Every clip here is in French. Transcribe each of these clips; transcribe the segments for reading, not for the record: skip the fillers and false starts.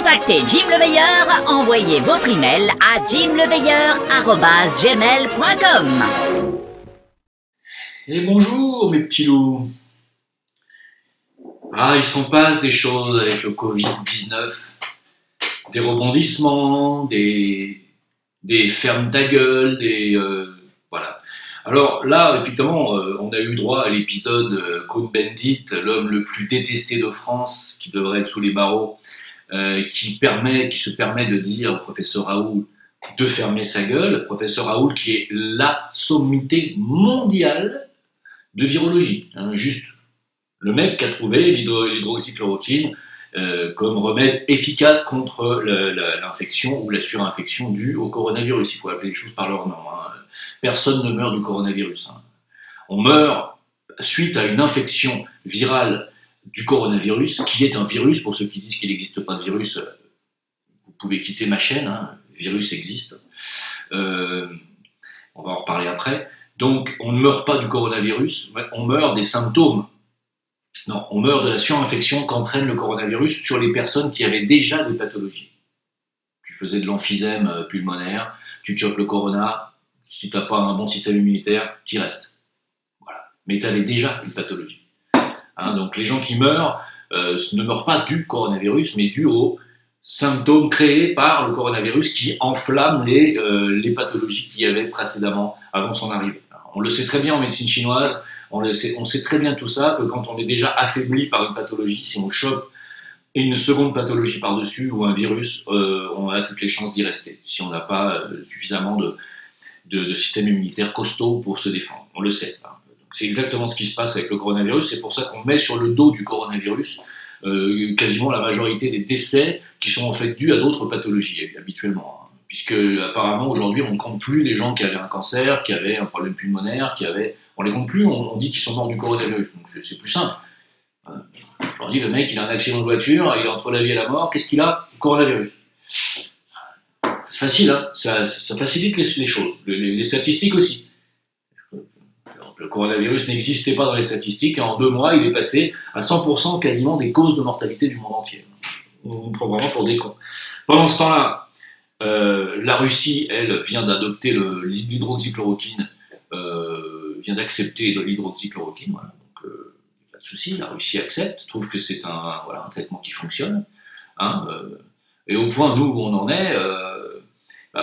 contacter Jim Le Veilleur, envoyez votre email à jimleveilleur@gmail.com. Et bonjour mes petits loups. Ah, il s'en passe des choses avec le Covid-19. Des rebondissements, des fermes ta gueule, voilà. Alors là, effectivement, on a eu droit à l'épisode Cohn-Bendit, l'homme le plus détesté de France, qui devrait être sous les barreaux, qui se permet de dire au professeur Raoult de fermer sa gueule. Professeur Raoult qui est la sommité mondiale de virologie. Hein, juste le mec qui a trouvé l'hydroxychloroquine comme remède efficace contre l'infection ou la surinfection due au coronavirus. Il faut appeler les choses par leur nom. Hein. Personne ne meurt du coronavirus. Hein. On meurt suite à une infection virale du coronavirus, qui est un virus. Pour ceux qui disent qu'il n'existe pas de virus, vous pouvez quitter ma chaîne. Hein. Le virus existe. On va en reparler après. Donc, on ne meurt pas du coronavirus, on meurt des symptômes. Non, on meurt de la surinfection qu'entraîne le coronavirus sur les personnes qui avaient déjà des pathologies. Tu faisais de l'emphysème pulmonaire, tu chopes le corona, si tu n'as pas un bon système immunitaire, t'y restes. Voilà. Mais tu avais déjà une pathologie. Hein, donc les gens qui meurent ne meurent pas du coronavirus, mais dû aux symptômes créés par le coronavirus qui enflamment les pathologies qu'il y avait précédemment, avant son arrivée. Alors, on le sait très bien en médecine chinoise, on sait très bien tout ça, que quand on est déjà affaibli par une pathologie, si on chope une seconde pathologie par-dessus ou un virus, on a toutes les chances d'y rester, si on n'a pas suffisamment de système immunitaire costaud pour se défendre. On le sait. Hein. C'est exactement ce qui se passe avec le coronavirus, c'est pour ça qu'on met sur le dos du coronavirus quasiment la majorité des décès qui sont en fait dus à d'autres pathologies, habituellement. Hein. Puisque apparemment aujourd'hui on ne compte plus les gens qui avaient un cancer, qui avaient un problème pulmonaire, on les compte plus, on dit qu'ils sont morts du coronavirus. Donc c'est plus simple. Je leur dis, le mec il a un accident de voiture, il est entre la vie et la mort, qu'est-ce qu'il a? Le coronavirus. C'est facile, hein, ça facilite les choses, les statistiques aussi. Le coronavirus n'existait pas dans les statistiques, et en 2 mois il est passé à 100% quasiment des causes de mortalité du monde entier. On prend vraiment pour des cons. Pendant ce temps-là, la Russie, elle, vient d'adopter l'hydroxychloroquine, vient d'accepter l'hydroxychloroquine, voilà. Donc pas de souci, la Russie accepte, trouve que c'est un traitement qui fonctionne, hein, et au point nous où on en est,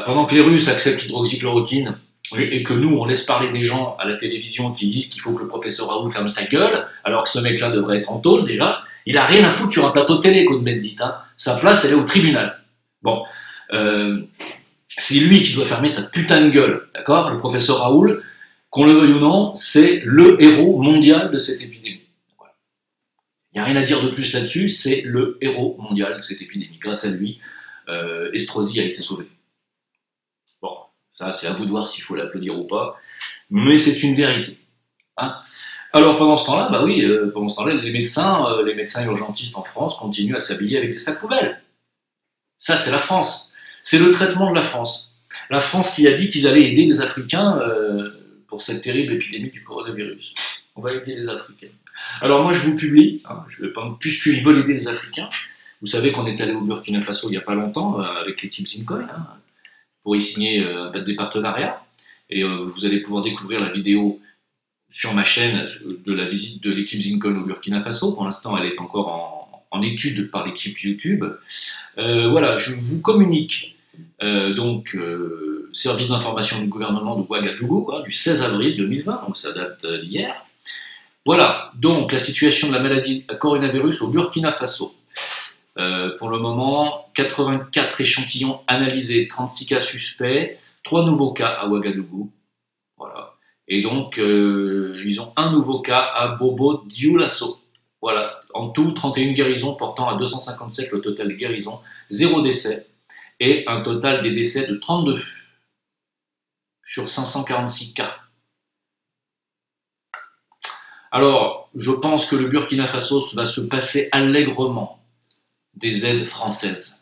pendant que les Russes acceptent l'hydroxychloroquine et que nous on laisse parler des gens à la télévision qui disent qu'il faut que le professeur Raoult ferme sa gueule, alors que ce mec-là devrait être en tôle déjà, il a rien à foutre sur un plateau de télé, Cohn-Bendit, hein. Sa place elle est au tribunal. Bon. C'est lui qui doit fermer sa putain de gueule, d'accord? Le professeur Raoult, qu'on le veuille ou non, c'est le héros mondial de cette épidémie. Voilà. Il n'y a rien à dire de plus là-dessus, c'est le héros mondial de cette épidémie. Grâce à lui, Estrosi a été sauvé. Bon, ça c'est à vous de voir s'il faut l'applaudir ou pas, mais c'est une vérité. Hein? Alors pendant ce temps-là, pendant ce temps-là, les médecins urgentistes en France continuent à s'habiller avec des sacs poubelles. Ça c'est la France. C'est le traitement de la France. La France qui a dit qu'ils allaient aider les Africains pour cette terrible épidémie du coronavirus. On va aider les Africains. Alors moi je vous publie, hein, puisqu'ils veulent aider les Africains, vous savez qu'on est allé au Burkina Faso il n'y a pas longtemps avec l'équipe Zincoin, hein, pour y signer des partenariats. Et vous allez pouvoir découvrir la vidéo sur ma chaîne de la visite de l'équipe Zincoin au Burkina Faso. Pour l'instant elle est encore en étude par l'équipe YouTube. Voilà, je vous communique service d'information du gouvernement de Ouagadougou, du 16 avril 2020, donc ça date d'hier. Voilà, donc la situation de la maladie coronavirus au Burkina Faso. Pour le moment, 84 échantillons analysés, 36 cas suspects, 3 nouveaux cas à Ouagadougou. Voilà. Et donc, ils ont un nouveau cas à Bobo Dioulasso. Voilà, en tout, 31 guérisons portant à 257 le total de guérisons, 0 décès, et un total des décès de 32 sur 546 cas. Alors, je pense que le Burkina Faso va se passer allègrement des aides françaises.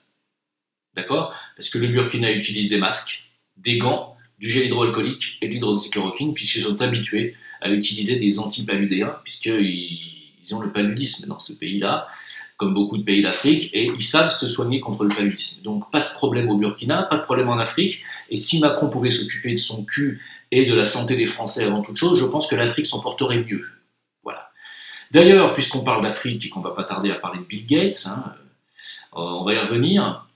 D'accord? Parce que le Burkina utilise des masques, des gants, du gel hydroalcoolique et de l'hydroxychloroquine, puisqu'ils sont habitués à utiliser des antipaludéens, puisqu'ils ils ont le paludisme dans ce pays-là, comme beaucoup de pays d'Afrique, et ils savent se soigner contre le paludisme. Donc pas de problème au Burkina, pas de problème en Afrique, et si Macron pouvait s'occuper de son cul et de la santé des Français avant toute chose, je pense que l'Afrique s'en porterait mieux. Voilà. D'ailleurs, puisqu'on parle d'Afrique et qu'on ne va pas tarder à parler de Bill Gates, on va y revenir,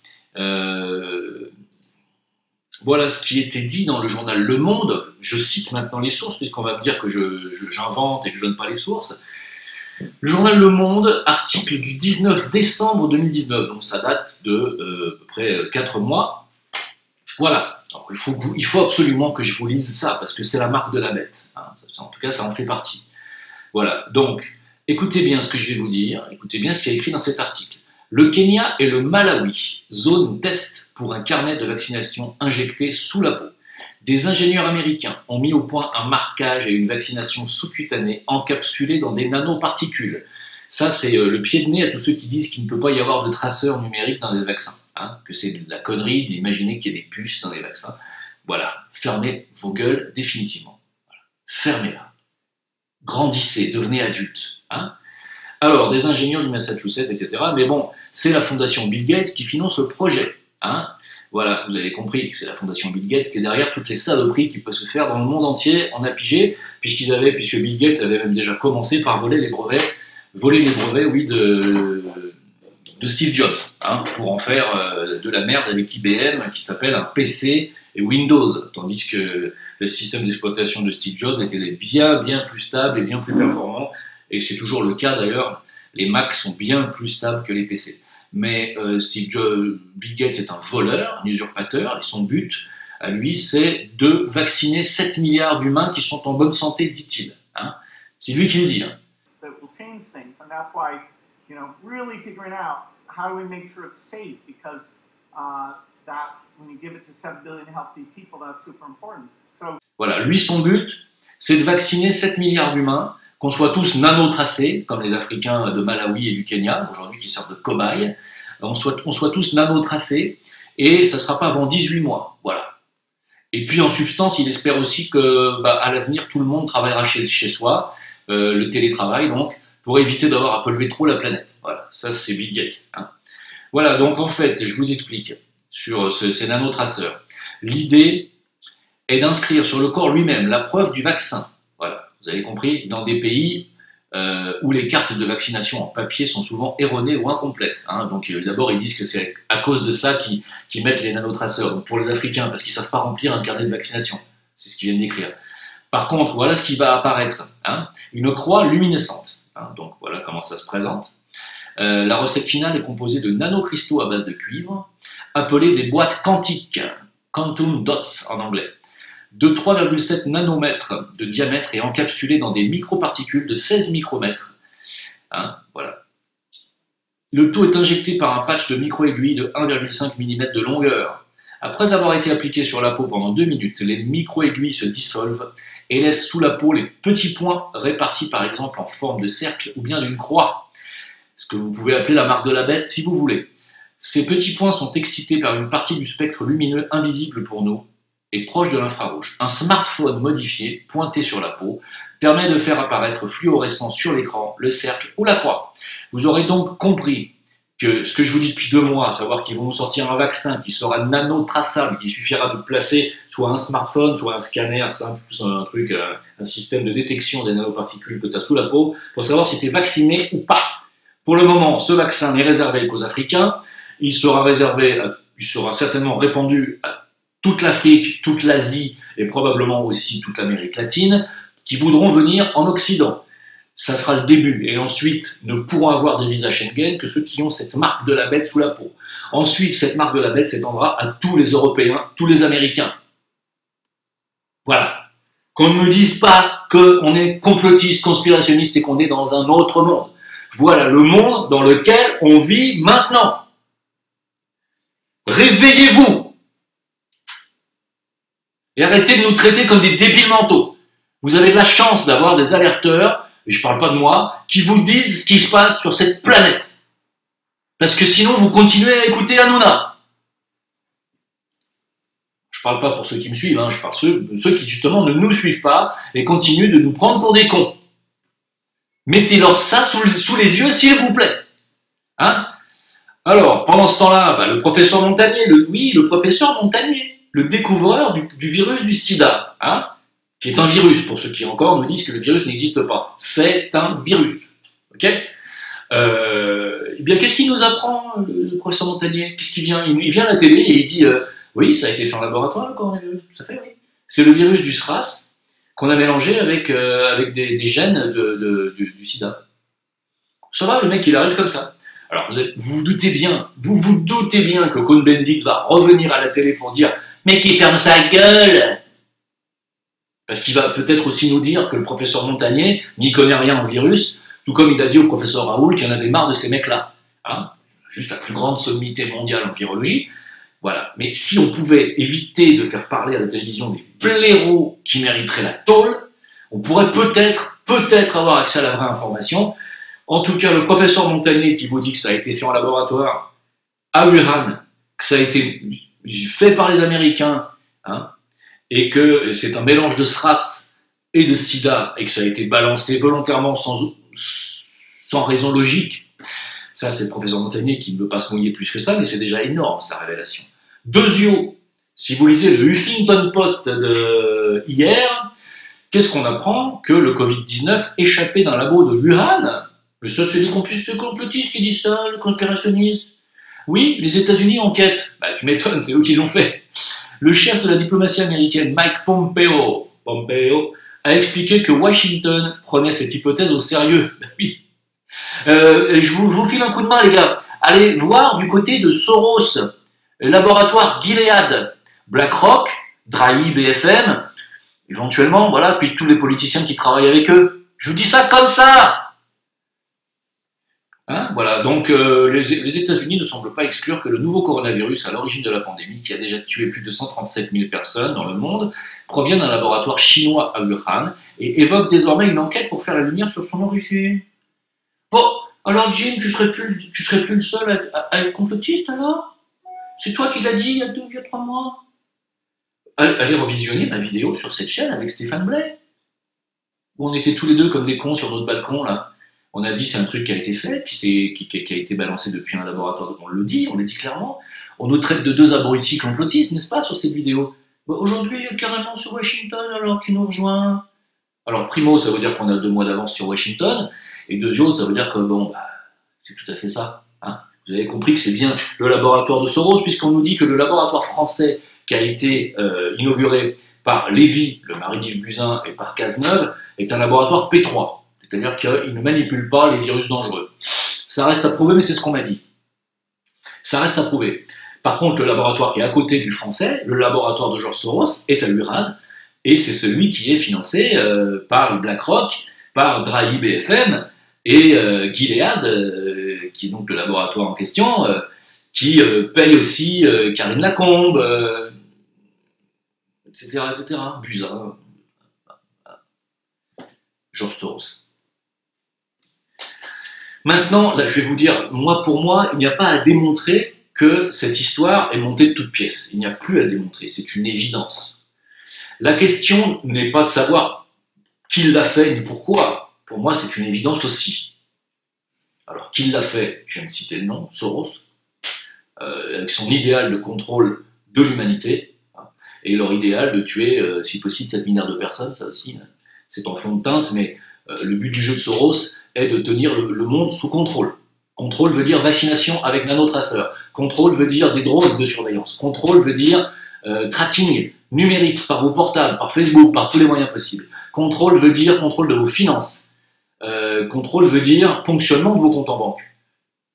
voilà ce qui était dit dans le journal Le Monde. Je cite maintenant les sources, puisqu'on va me dire que j'invente et que je ne donne pas les sources. Le journal Le Monde, article du 19 décembre 2019, donc ça date de à peu près 4 mois. Voilà, alors, il faut absolument que je vous lise ça, parce que c'est la marque de la bête. En tout cas, ça en fait partie. Voilà, donc, écoutez bien ce que je vais vous dire, écoutez bien ce qu'il y a écrit dans cet article. Le Kenya et le Malawi, zone test pour un carnet de vaccination injecté sous la peau. Des ingénieurs américains ont mis au point un marquage et une vaccination sous-cutanée encapsulée dans des nanoparticules. Ça, c'est le pied de nez à tous ceux qui disent qu'il ne peut pas y avoir de traceurs numériques dans des vaccins. Que c'est de la connerie d'imaginer qu'il y ait des puces dans les vaccins. Voilà, fermez vos gueules définitivement. Voilà. Fermez-la. Grandissez, devenez adultes. Alors, des ingénieurs du Massachusetts, etc. Mais bon, c'est la fondation Bill Gates qui finance le projet. Voilà, vous avez compris que c'est la fondation Bill Gates qui est derrière toutes les saloperies qui peuvent se faire dans le monde entier en a pigé, puisque Bill Gates avait même déjà commencé par voler les brevets, oui, de Steve Jobs, pour en faire de la merde avec IBM qui s'appelle un PC et Windows, tandis que le système d'exploitation de Steve Jobs était bien plus stable et bien plus performant, et c'est toujours le cas d'ailleurs, les Macs sont bien plus stables que les PC. Mais Bill Gates est un voleur, un usurpateur, et son but, à lui, c'est de vacciner 7 milliards d'humains qui sont en bonne santé, dit-il. C'est lui qui le dit. Voilà, lui, son but, c'est de vacciner 7 milliards d'humains, qu'on soit tous nano-tracés, comme les Africains de Malawi et du Kenya, aujourd'hui qui servent de cobayes, on soit tous nano-tracés, et ça ne sera pas avant 18 mois, voilà. Et puis en substance, il espère aussi que, à l'avenir, tout le monde travaillera chez soi, le télétravail donc, pour éviter d'avoir à polluer trop la planète. Voilà, ça c'est Bill Gates. Voilà, donc en fait, je vous explique sur ces nanotraceurs. L'idée est d'inscrire sur le corps lui-même la preuve du vaccin. Voilà, vous avez compris, dans des pays où les cartes de vaccination en papier sont souvent erronées ou incomplètes. Donc d'abord, ils disent que c'est à cause de ça qu'ils mettent les nanotraceurs. Donc, pour les Africains, parce qu'ils ne savent pas remplir un carnet de vaccination. C'est ce qu'ils viennent d'écrire. Par contre, voilà ce qui va apparaître. Une croix luminescente. Donc voilà comment ça se présente. La recette finale est composée de nanocristaux à base de cuivre, appelés des boîtes quantiques, quantum dots en anglais, de 3,7 nanomètres de diamètre et encapsulés dans des microparticules de 16 micromètres. Voilà. Le tout est injecté par un patch de micro-aiguille de 1,5 mm de longueur. Après avoir été appliqué sur la peau pendant 2 minutes, les micro-aiguilles se dissolvent et laissent sous la peau les petits points répartis par exemple en forme de cercle ou bien d'une croix, ce que vous pouvez appeler la marque de la bête si vous voulez. Ces petits points sont excités par une partie du spectre lumineux invisible pour nous et proche de l'infrarouge. Un smartphone modifié, pointé sur la peau, permet de faire apparaître fluorescent sur l'écran le cercle ou la croix. Vous aurez donc compris que ce que je vous dis depuis 2 mois, à savoir qu'ils vont nous sortir un vaccin qui sera nano-traçable, qui suffira de placer soit un smartphone, soit un scanner simple, un système de détection des nanoparticules que tu as sous la peau, pour savoir si tu es vacciné ou pas. Pour le moment, ce vaccin n'est réservé qu'aux Africains, il sera certainement répandu à toute l'Afrique, toute l'Asie et probablement aussi toute l'Amérique latine, qui voudront venir en Occident. Ça sera le début, et ensuite ne pourront avoir de visa Schengen que ceux qui ont cette marque de la bête sous la peau. Ensuite, cette marque de la bête s'étendra à tous les Européens, tous les Américains. Voilà. Qu'on ne me dise pas qu'on est complotiste, conspirationniste et qu'on est dans un autre monde. Voilà le monde dans lequel on vit maintenant. Réveillez-vous et arrêtez de nous traiter comme des débiles mentaux. Vous avez de la chance d'avoir des alerteurs, et je ne parle pas de moi, qui vous disent ce qui se passe sur cette planète. Parce que sinon, vous continuez à écouter Hanouna. Je ne parle pas pour ceux qui me suivent, je parle de ceux qui justement ne nous suivent pas et continuent de nous prendre pour des cons. Mettez-leur ça sous les yeux, s'il vous plaît. Hein? Alors, pendant ce temps-là, le professeur Montagnier, le professeur Montagnier, le découvreur du virus du sida, hein, qui est un virus, pour ceux qui encore nous disent que le virus n'existe pas. C'est un virus. Ok? Eh bien, qu'est-ce qu'il nous apprend, le professeur Montagnier? Qu'est-ce qu'il vient? Il vient à la télé et il dit oui, ça a été fait en laboratoire, le coronavirus. Tout à fait, oui. C'est le virus du SRAS qu'on a mélangé avec des gènes du sida. Ça va, le mec, il arrive comme ça. Alors, vous vous doutez bien que Cohn-Bendit va revenir à la télé pour dire « Mais qui ferme sa gueule !» Parce qu'il va peut-être aussi nous dire que le professeur Montagnier n'y connaît rien au virus, tout comme il a dit au professeur Raoult qu'il en avait marre de ces mecs-là. Hein, juste la plus grande sommité mondiale en virologie. Voilà. Mais si on pouvait éviter de faire parler à la télévision des blaireaux qui mériteraient la tôle, on pourrait peut-être avoir accès à la vraie information. En tout cas, le professeur Montagnier qui vous dit que ça a été fait en laboratoire à Wuhan, que ça a été fait par les Américains, hein, et que c'est un mélange de SRAS et de sida, et que ça a été balancé volontairement sans raison logique. Ça, c'est le professeur Montagnier qui ne veut pas se mouiller plus que ça, mais c'est déjà énorme, sa révélation. Deuxièmement, si vous lisez le Huffington Post de hier, qu'est-ce qu'on apprend? Que le Covid-19 échappait d'un labo de Wuhan. Mais ça, c'est les complotistes qui disent ça, les conspirationnistes. Oui, les États-Unis enquêtent. Tu m'étonnes, c'est eux qui l'ont fait. Le chef de la diplomatie américaine, Mike Pompeo, a expliqué que Washington prenait cette hypothèse au sérieux. Oui. Je vous file un coup de main, les gars. Allez voir du côté de Soros, laboratoire Gilead, BlackRock, Drahi, BFM, éventuellement, voilà, puis tous les politiciens qui travaillent avec eux. Je vous dis ça comme ça. Hein, voilà, donc les États-Unis ne semblent pas exclure que le nouveau coronavirus à l'origine de la pandémie, qui a déjà tué plus de 137 000 personnes dans le monde, provient d'un laboratoire chinois à Wuhan et évoque désormais une enquête pour faire la lumière sur son origine. Bon, alors Jim, tu serais plus le seul à être complotiste alors? C'est toi qui l'as dit il y a 3 mois? Allez revisionner ma vidéo sur cette chaîne avec Stéphane Blais, où on était tous les deux comme des cons sur notre balcon là. On a dit c'est un truc qui a été fait, qui a été balancé depuis un laboratoire, on le dit clairement. On nous traite de 2 abrutis complotistes, n'est-ce pas, sur cette vidéo? Aujourd'hui, carrément sur Washington, alors qu'il nous rejoint. Alors, primo, ça veut dire qu'on a 2 mois d'avance sur Washington, et deuxio, ça veut dire que, c'est tout à fait ça. Hein. Vous avez compris que c'est bien le laboratoire de Soros, puisqu'on nous dit que le laboratoire français qui a été inauguré par Lévy, le mari d'Yves Buzyn, et par Cazeneuve, est un laboratoire P3. C'est-à-dire qu'il ne manipule pas les virus dangereux. Ça reste à prouver, mais c'est ce qu'on m'a dit. Ça reste à prouver. Par contre, le laboratoire qui est à côté du français, le laboratoire de George Soros, est à Wuhan, et c'est celui qui est financé par BlackRock, par Drahi BFM, et Gilead, qui est donc le laboratoire en question, qui paye aussi Karine Lacombe, etc., Buzyn, George Soros. Maintenant, là, je vais vous dire, pour moi, il n'y a pas à démontrer que cette histoire est montée de toutes pièces. Il n'y a plus à le démontrer, c'est une évidence. La question n'est pas de savoir qui l'a fait ni pourquoi. Pour moi, c'est une évidence aussi. Alors, qui l'a fait? Je viens de citer le nom, Soros, avec son idéal de contrôle de l'humanité, hein, et leur idéal de tuer, si possible, 7 milliards de personnes, ça aussi, hein, c'est en fond de teinte, mais le but du jeu de Soros est de tenir le monde sous contrôle. Contrôle veut dire vaccination avec nanotraceurs. Contrôle veut dire des drones de surveillance. Contrôle veut dire tracking numérique par vos portables, par Facebook, par tous les moyens possibles. Contrôle veut dire contrôle de vos finances. Contrôle veut dire ponctionnement de vos comptes en banque.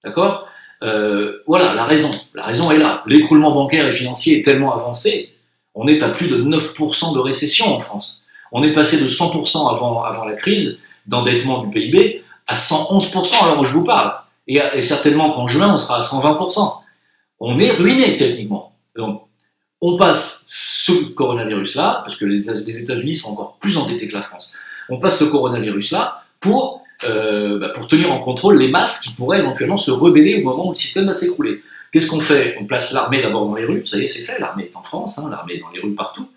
D'accord? Voilà, la raison. La raison est là. L'écroulement bancaire et financier est tellement avancé, on est à plus de 9% de récession en France. On est passé de 100% avant la crise d'endettement du PIB à 111% à l'heure où je vous parle. Et certainement qu'en juin, on sera à 120%. On est ruiné techniquement. Donc, on passe ce coronavirus-là, parce que les États-Unis sont encore plus endettés que la France, on passe ce coronavirus-là pour tenir en contrôle les masses qui pourraient éventuellement se rebeller au moment où le système va s'écrouler. Qu'est-ce qu'on fait? On place l'armée d'abord dans les rues, ça y est, c'est fait, l'armée est en France, hein, l'armée est dans les rues partout.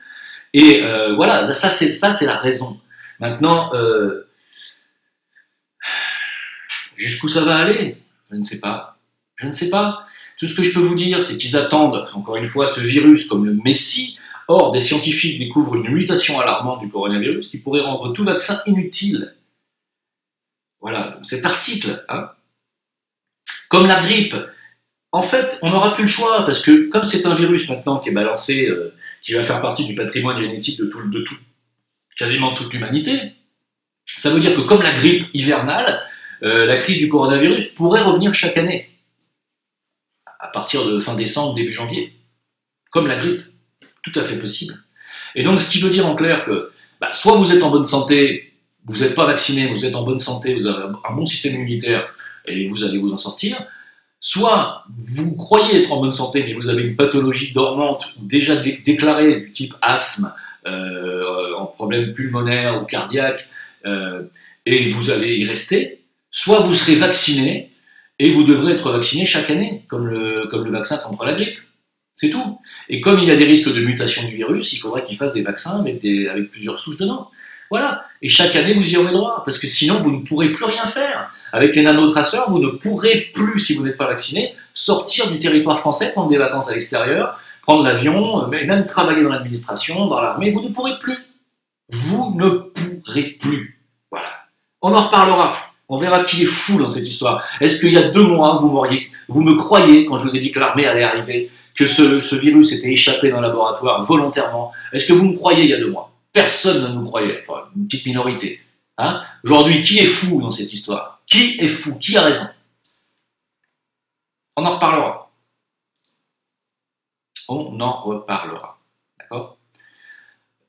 Et voilà, ça c'est la raison. Maintenant, Jusqu'où ça va aller? Je ne sais pas. Je ne sais pas. Tout ce que je peux vous dire, c'est qu'ils attendent, encore une fois, ce virus comme le messie. Or, des scientifiques découvrent une mutation alarmante du coronavirus qui pourrait rendre tout vaccin inutile. Voilà, donc cet article, hein, comme la grippe, en fait, on n'aura plus le choix, parce que comme c'est un virus maintenant qui est balancé, qui va faire partie du patrimoine génétique de quasiment toute l'humanité, ça veut dire que comme la grippe hivernale, la crise du coronavirus pourrait revenir chaque année, à partir de fin décembre, début janvier, comme la grippe, tout à fait possible. Et donc, ce qui veut dire en clair que, soit vous êtes en bonne santé, vous n'êtes pas vacciné, vous êtes en bonne santé, vous avez un bon système immunitaire, et vous allez vous en sortir, soit vous croyez être en bonne santé, mais vous avez une pathologie dormante ou déjà déclarée du type asthme, en problème pulmonaire ou cardiaque, et vous allez y rester, soit vous serez vacciné, et vous devrez être vacciné chaque année, comme le vaccin contre la grippe. C'est tout. Et comme il y a des risques de mutation du virus, il faudra qu'ils fassent des vaccins avec plusieurs souches dedans. Voilà. Et chaque année, vous y aurez droit, parce que sinon, vous ne pourrez plus rien faire. Avec les nanotraceurs, vous ne pourrez plus, si vous n'êtes pas vacciné, sortir du territoire français, prendre des vacances à l'extérieur, prendre l'avion, même travailler dans l'administration, dans l'armée, vous ne pourrez plus. Vous ne pourrez plus. Voilà. On en reparlera. On verra qui est fou dans cette histoire. Est-ce qu'il y a 2 mois, vous me croyez, quand je vous ai dit que l'armée allait arriver, que ce virus était échappé dans le laboratoire volontairement? Est-ce que vous me croyez il y a 2 mois? Personne ne nous croyait, enfin, une petite minorité. Hein? Aujourd'hui, qui est fou dans cette histoire? Qui est fou? Qui a raison? On en reparlera. On en reparlera. D'accord?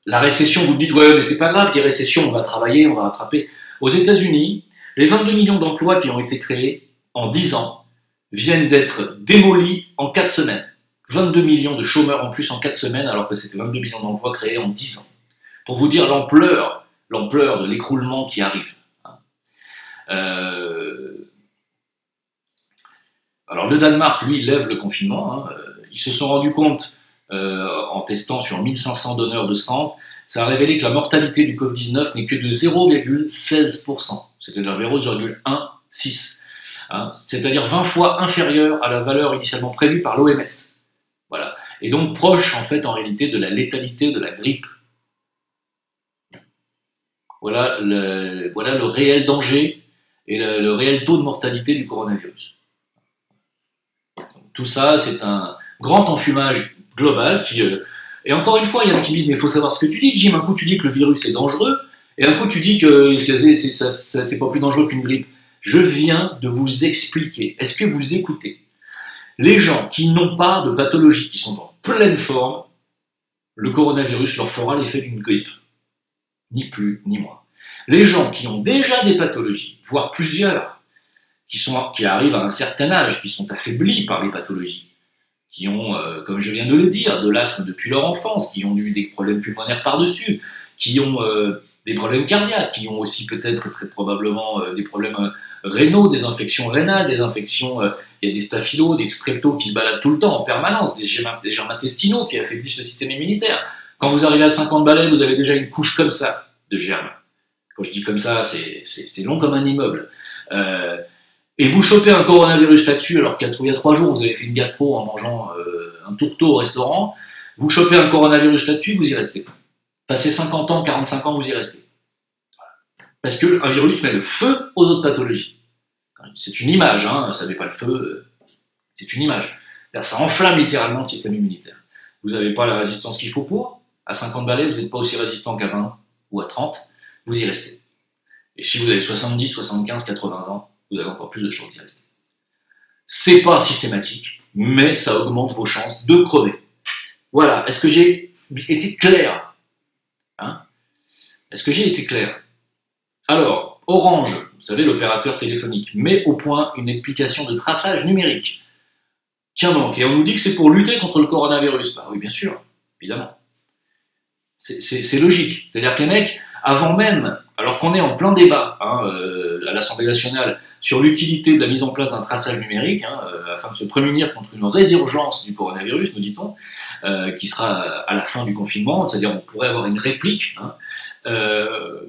La récession, vous dites, ouais, mais c'est pas grave, les récessions, on va travailler, on va rattraper. Aux États-Unis, les 22 millions d'emplois qui ont été créés en 10 ans viennent d'être démolis en 4 semaines. 22 millions de chômeurs en plus en 4 semaines, alors que c'était 22 millions d'emplois créés en 10 ans. Pour vous dire l'ampleur de l'écroulement qui arrive. Alors le Danemark, lui, lève le confinement. Ils se sont rendus compte, en testant sur 1500 donneurs de sang, ça a révélé que la mortalité du Covid-19 n'est que de 0,16%, c'est-à-dire 0,16, c'est-à-dire 20 fois inférieure à la valeur initialement prévue par l'OMS. Voilà. Et donc proche, en fait, en réalité, de la létalité de la grippe. Voilà le réel danger et le réel taux de mortalité du coronavirus. Tout ça, c'est un grand enfumage global qui... et encore une fois, il y en a qui disent, mais il faut savoir ce que tu dis, Jim. Un coup, tu dis que le virus est dangereux, et un coup, tu dis que c'est pas plus dangereux qu'une grippe. Je viens de vous expliquer. Est-ce que vous écoutez? Les gens qui n'ont pas de pathologie, qui sont en pleine forme, le coronavirus leur fera l'effet d'une grippe. Ni plus, ni moins. Les gens qui ont déjà des pathologies, voire plusieurs, qui arrivent à un certain âge, qui sont affaiblis par les pathologies, qui ont, comme je viens de le dire, de l'asthme depuis leur enfance, qui ont eu des problèmes pulmonaires par-dessus, qui ont des problèmes cardiaques, qui ont aussi peut-être très probablement des problèmes rénaux, des infections rénales, des infections, il y a des staphylos, des streptos qui se baladent tout le temps en permanence, des germes intestinaux qui affaiblissent le système immunitaire. Quand vous arrivez à 50 balais, vous avez déjà une couche comme ça de germes. Quand je dis comme ça, c'est long comme un immeuble. Et vous chopez un coronavirus là-dessus, alors qu'il y a 3 jours, vous avez fait une gastro en mangeant un tourteau au restaurant, vous chopez un coronavirus là-dessus, vous y restez. Passez 50 ans, 45 ans, vous y restez. Voilà. Parce qu'un virus met le feu aux autres pathologies. C'est une image, ça met pas le feu, c'est une image. Là, ça enflamme littéralement le système immunitaire. Vous n'avez pas la résistance qu'il faut pour. À 50 balais, vous n'êtes pas aussi résistant qu'à 20 ou à 30, vous y restez. Et si vous avez 70, 75, 80 ans, vous avez encore plus de chances d'y rester. C'est pas systématique, mais ça augmente vos chances de crever. Voilà, est-ce que j'ai été clair? Est-ce que j'ai été clair? Alors, Orange, vous savez, l'opérateur téléphonique, met au point une application de traçage numérique. Tiens donc, et on nous dit que c'est pour lutter contre le coronavirus. Bah oui, bien sûr, évidemment. C'est logique. C'est-à-dire que les mecs, avant même, alors qu'on est en plein débat à l'Assemblée nationale sur l'utilité de la mise en place d'un traçage numérique, afin de se prémunir contre une résurgence du coronavirus, nous dit-on, qui sera à la fin du confinement, c'est-à-dire on pourrait avoir une réplique.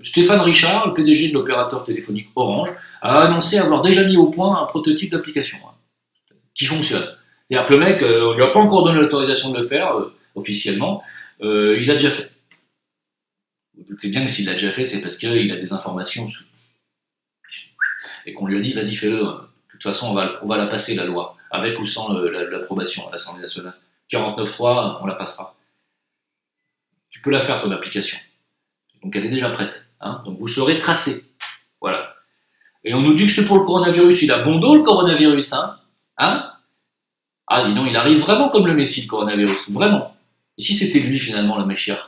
Stéphane Richard, le PDG de l'opérateur téléphonique Orange, a annoncé avoir déjà mis au point un prototype d'application qui fonctionne. C'est-à-dire que le mec, on lui a pas encore donné l'autorisation de le faire officiellement, il a déjà fait. Vous doutez bien que s'il l'a déjà fait, c'est parce qu'il a des informations et qu'on lui a dit vas-y fais-le. De toute façon, on va la passer la loi, avec ou sans l'approbation à l'Assemblée nationale. 49.3, on la passera. Tu peux la faire ton application. Donc elle est déjà prête. Donc vous serez tracé. Voilà. Et on nous dit que c'est pour le coronavirus. Il a bon dos le coronavirus, Ah, dis non, il arrive vraiment comme le Messie, le coronavirus. Vraiment. Et si c'était lui finalement, le Meshiach?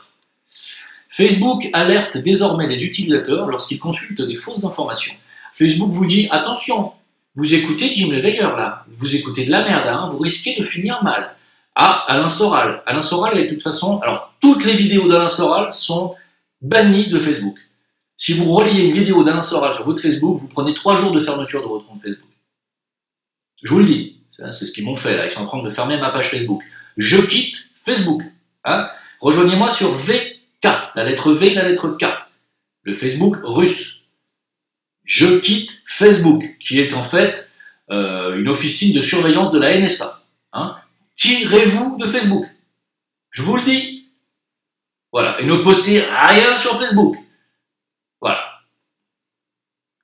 Facebook alerte désormais les utilisateurs lorsqu'ils consultent des fausses informations. Facebook vous dit, attention, vous écoutez Jim le Veilleur là, vous écoutez de la merde, vous risquez de finir mal. Alain Soral. Alain Soral est de toute façon, alors toutes les vidéos d'Alain Soral sont bannies de Facebook. Si vous reliez une vidéo d'Alain Soral sur votre Facebook, vous prenez 3 jours de fermeture de votre compte Facebook. Je vous le dis, c'est ce qu'ils m'ont fait là, ils sont en train de fermer ma page Facebook. Je quitte Facebook. Rejoignez-moi sur VK, la lettre V, la lettre K, le Facebook russe. Je quitte Facebook, qui est en fait une officine de surveillance de la NSA. Tirez-vous de Facebook. Je vous le dis. Voilà. Et ne postez rien sur Facebook. Voilà.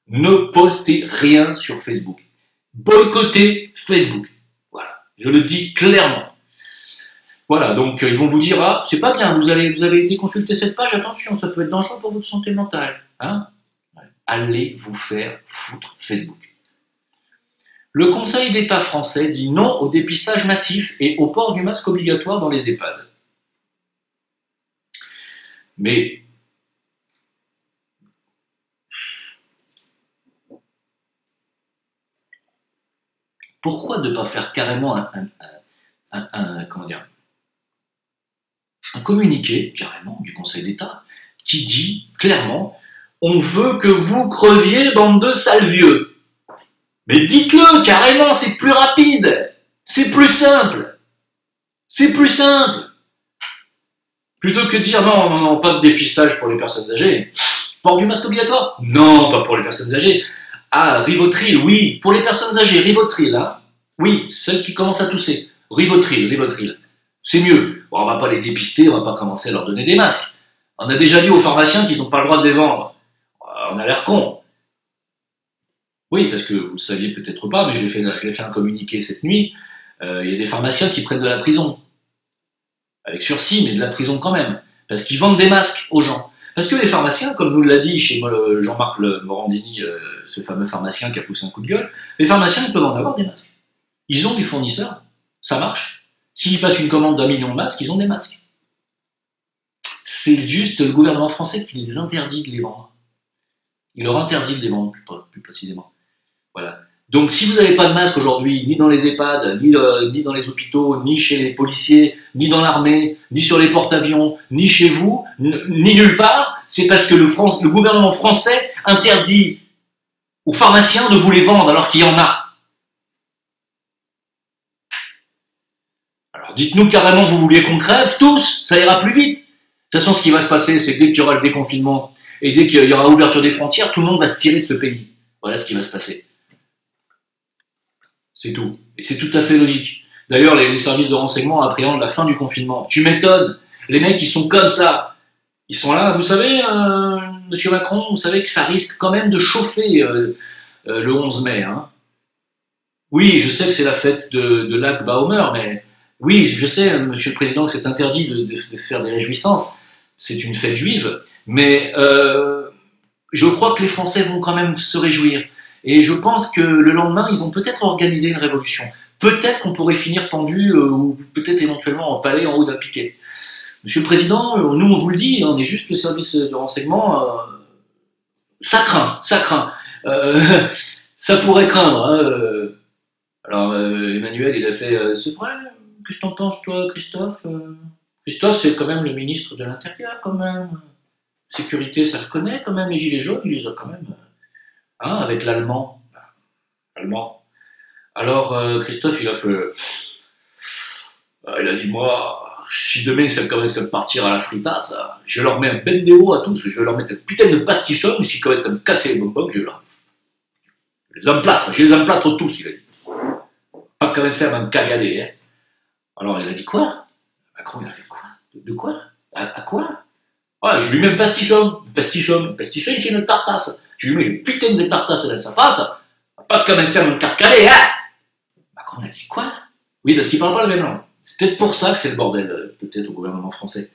Ne postez rien sur Facebook. Boycottez Facebook. Voilà. Je le dis clairement. Voilà, donc ils vont vous dire, c'est pas bien, vous avez été consulter cette page, attention, ça peut être dangereux pour votre santé mentale. Allez vous faire foutre Facebook. Le Conseil d'État français dit non au dépistage massif et au port du masque obligatoire dans les EHPAD. Mais pourquoi ne pas faire carrément un communiqué, carrément, du Conseil d'État, qui dit clairement « On veut que vous creviez, bande de sales vieux ». Mais dites-le, carrément, c'est plus rapide, c'est plus simple. C'est plus simple. Plutôt que de dire « Non, pas de dépistage pour les personnes âgées ». Port du masque obligatoire? Non, pas pour les personnes âgées. Rivotril, oui, pour les personnes âgées, Rivotril, Oui, celles qui commencent à tousser. Rivotril. C'est mieux. Bon, on va pas les dépister, on va pas commencer à leur donner des masques. On a déjà dit aux pharmaciens qu'ils n'ont pas le droit de les vendre. On a l'air con. Oui, parce que vous ne saviez peut-être pas, mais je l'ai fait un communiqué cette nuit. Il y a des pharmaciens qui prennent de la prison. Avec sursis, mais de la prison quand même. Parce qu'ils vendent des masques aux gens. Parce que les pharmaciens, comme nous l'a dit chez Jean-Marc Morandini, ce fameux pharmacien qui a poussé un coup de gueule, les pharmaciens, ils peuvent en avoir des masques. Ils ont des fournisseurs. Ça marche. S'ils passent une commande d'1 million de masques, ils ont des masques. C'est juste le gouvernement français qui les interdit de les vendre. Il leur interdit de les vendre, plus précisément. Voilà. Donc si vous n'avez pas de masque aujourd'hui, ni dans les EHPAD, ni dans les hôpitaux, ni chez les policiers, ni dans l'armée, ni sur les porte-avions, ni chez vous, ni nulle part, c'est parce que le gouvernement français interdit aux pharmaciens de vous les vendre alors qu'il y en a. Alors dites-nous carrément, vous vouliez qu'on crève tous, ça ira plus vite. De toute façon, ce qui va se passer, c'est que dès qu'il y aura le déconfinement et dès qu'il y aura ouverture des frontières, tout le monde va se tirer de ce pays. Voilà ce qui va se passer. C'est tout. Et c'est tout à fait logique. D'ailleurs, les services de renseignement appréhendent la fin du confinement. Tu m'étonnes. Les mecs, ils sont comme ça. Ils sont là, vous savez, Monsieur Macron, vous savez que ça risque quand même de chauffer le 11 mai. Oui, je sais que c'est la fête de Lag Baomer, mais oui, je sais, Monsieur le Président, que c'est interdit de faire des réjouissances. C'est une fête juive. Mais je crois que les Français vont quand même se réjouir. Et je pense que le lendemain, ils vont peut-être organiser une révolution. Peut-être qu'on pourrait finir pendu, ou peut-être éventuellement en palais en haut d'un piquet. Monsieur le Président, nous on vous le dit, on est juste le service de renseignement, ça craint. Ça pourrait craindre. Alors Emmanuel, il a fait, c'est vrai, qu'est-ce que t'en penses toi, Christophe Christophe, c'est quand même le ministre de l'Intérieur, quand même. Sécurité, ça le connaît, quand même. Les gilets jaunes, il les a quand même. Hein, avec l'allemand. Allemand. Alors, Christophe, il a fait... il a dit, moi, si demain ça commence à partir à la fritasse, je leur mets un bendéo à tous, je vais leur mettre un putain de pastisson, mais s'ils commencent à me casser les bonbons, je les emplâtre, je les emplâtre tous, il a dit. Pas commencer à m'en cagader, hein. Alors, il a dit quoi? Macron, il a fait quoi? De quoi? À quoi? Ouais, je lui mets un pastisson, c'est une tartasse. Je lui mets une putain de tartasse dans sa face, pas commencer à me carcaler, hein. Macron, il a dit quoi? Oui, parce qu'il parle pas le même langue. C'est peut-être pour ça que c'est le bordel, peut-être, au gouvernement français.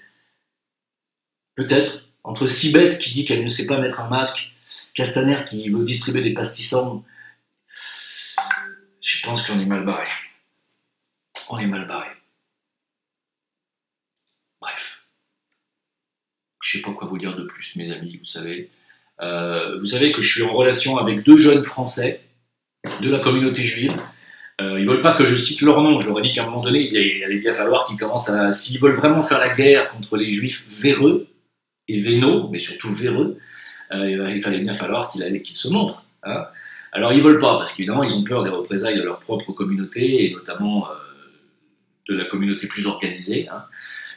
Peut-être. Entre Sibeth qui dit qu'elle ne sait pas mettre un masque, Castaner qui veut distribuer des pastissons, je pense qu'on est mal barré. On est mal barré. Bref. Je sais pas quoi vous dire de plus, mes amis, vous savez. Vous savez que je suis en relation avec 2 jeunes Français de la communauté juive. Ils veulent pas que je cite leur nom. Je leur ai dit qu'à un moment donné, il allait bien falloir qu'ils commencent à... S'ils veulent vraiment faire la guerre contre les juifs véreux et vénaux, mais surtout véreux, il fallait bien falloir qu'ils se montrent. Hein. Alors ils veulent pas, parce qu'évidemment, ils ont peur des représailles de leur propre communauté, et notamment de la communauté plus organisée. Hein.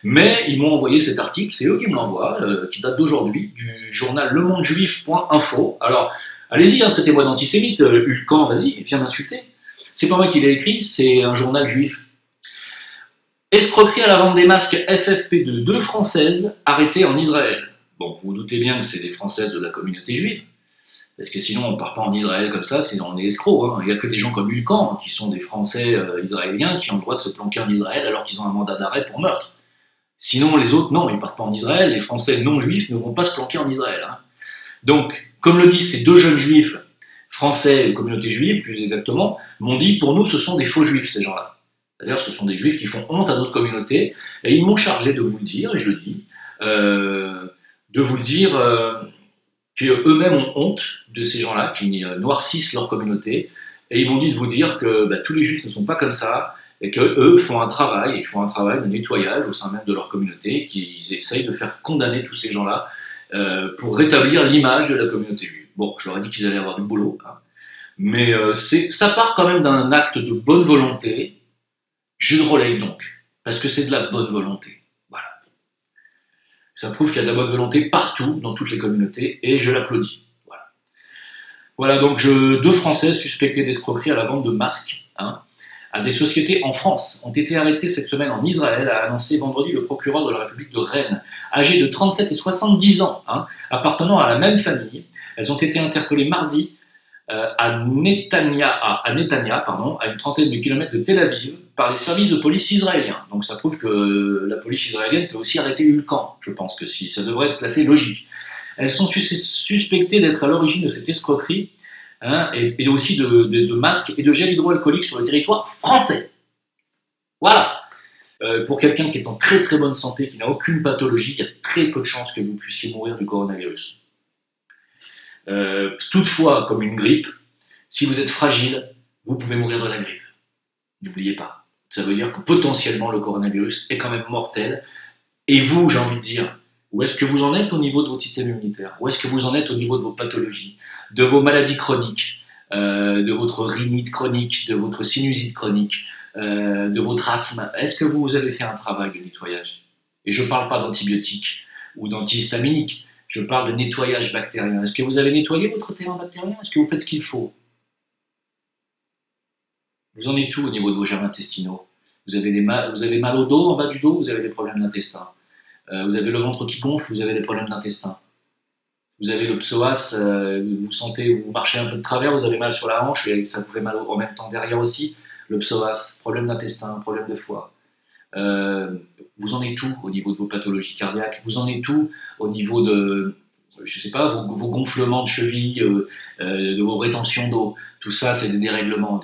Mais ils m'ont envoyé cet article, c'est eux qui me l'envoient, qui date d'aujourd'hui, du journal lemondejuif.info. Alors, allez-y, hein, traitez-moi d'antisémite, Hulcan, vas-y, viens m'insulter. C'est pas moi qui l'ai écrit, c'est un journal juif. Escroquerie à la vente des masques FFP2, 2 Françaises arrêtées en Israël. Bon, vous vous doutez bien que c'est des Françaises de la communauté juive, parce que sinon on part pas en Israël comme ça, sinon on est escrocs. Hein. Il n'y a que des gens comme Hulcan, qui sont des Français israéliens, qui ont le droit de se planquer en Israël alors qu'ils ont un mandat d'arrêt pour meurtre. Sinon les autres, non, ils partent pas en Israël, les Français non juifs ne vont pas se planquer en Israël. Hein. Donc, comme le disent ces 2 jeunes juifs, Français, communauté juive, plus exactement, m'ont dit, pour nous, ce sont des faux juifs, ces gens-là. C'est-à-dire, ce sont des juifs qui font honte à notre communauté, et ils m'ont chargé de vous le dire, et je le dis, de vous le dire qu'eux-mêmes ont honte de ces gens-là, qui noircissent leur communauté, et ils m'ont dit de vous dire que tous les juifs ne sont pas comme ça, et qu'eux font un travail, ils font un travail de nettoyage au sein même de leur communauté, qu'ils essayent de faire condamner tous ces gens-là pour rétablir l'image de la communauté juive. Bon, je leur ai dit qu'ils allaient avoir du boulot, hein. Mais ça part quand même d'un acte de bonne volonté. Je le relaye donc, parce que c'est de la bonne volonté. Voilà. Ça prouve qu'il y a de la bonne volonté partout, dans toutes les communautés, et je l'applaudis. Voilà. Voilà, donc 2 Français suspectés d'escroquerie à la vente de masques, hein, à des sociétés en France, ont été arrêtés cette semaine en Israël, a annoncé vendredi le procureur de la République de Rennes, âgés de 37 et 70 ans, hein, appartenant à la même famille. Elles ont été interpellées mardi à Netanya, à une trentaine de kilomètres de Tel Aviv, par les services de police israéliens. Donc ça prouve que la police israélienne peut aussi arrêter Hulcan. Je pense que ça devrait être assez logique. Elles sont suspectées d'être à l'origine de cette escroquerie, hein, et aussi de masques et de gel hydroalcoolique sur le territoire français. Voilà. Pour quelqu'un qui est en très très bonne santé, qui n'a aucune pathologie, il y a très peu de chances que vous puissiez mourir du coronavirus. Toutefois, comme une grippe, si vous êtes fragile, vous pouvez mourir de la grippe. N'oubliez pas. Ça veut dire que potentiellement le coronavirus est quand même mortel. Et vous, j'ai envie de dire, où est-ce que vous en êtes au niveau de votre système immunitaire? Où est-ce que vous en êtes au niveau de vos pathologies, de vos maladies chroniques, de votre rhinite chronique, de votre sinusite chronique, de votre asthme? Est-ce que vous avez fait un travail de nettoyage? Et je ne parle pas d'antibiotiques ou d'antihistaminiques. Je parle de nettoyage bactérien. Est-ce que vous avez nettoyé votre terrain bactérien? Est-ce que vous faites ce qu'il faut? Vous en êtes où au niveau de vos germes intestinaux? Vous avez mal au dos, en bas du dos, vous avez des problèmes d'intestin. Vous avez le ventre qui gonfle, vous avez des problèmes d'intestin. Vous avez le psoas, vous sentez, vous marchez un peu de travers, vous avez mal sur la hanche, et ça vous fait mal en même temps derrière aussi. Le psoas, problème d'intestin, problème de foie. Vous en êtes où au niveau de vos pathologies cardiaques? Vous en êtes où au niveau de, je sais pas, vos gonflements de cheville, de vos rétentions d'eau? Tout ça, c'est des dérèglements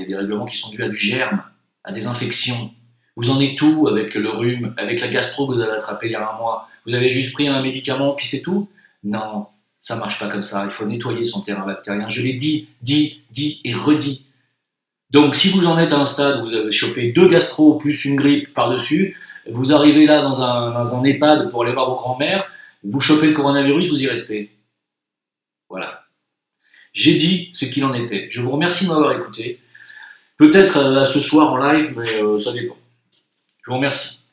qui sont dus à du germe, à des infections. Vous en êtes où avec le rhume, avec la gastro que vous avez attrapé il y a un mois? Vous avez juste pris un médicament, puis c'est tout? Non, ça marche pas comme ça. Il faut nettoyer son terrain bactérien. Je l'ai dit et redit. Donc, si vous en êtes à un stade où vous avez chopé 2 gastro plus une grippe par-dessus, vous arrivez là dans un EHPAD pour aller voir vos grands-mères, vous chopez le coronavirus, vous y restez. Voilà. J'ai dit ce qu'il en était. Je vous remercie de m'avoir écouté. Peut-être à ce soir en live, mais ça dépend. Je vous remercie.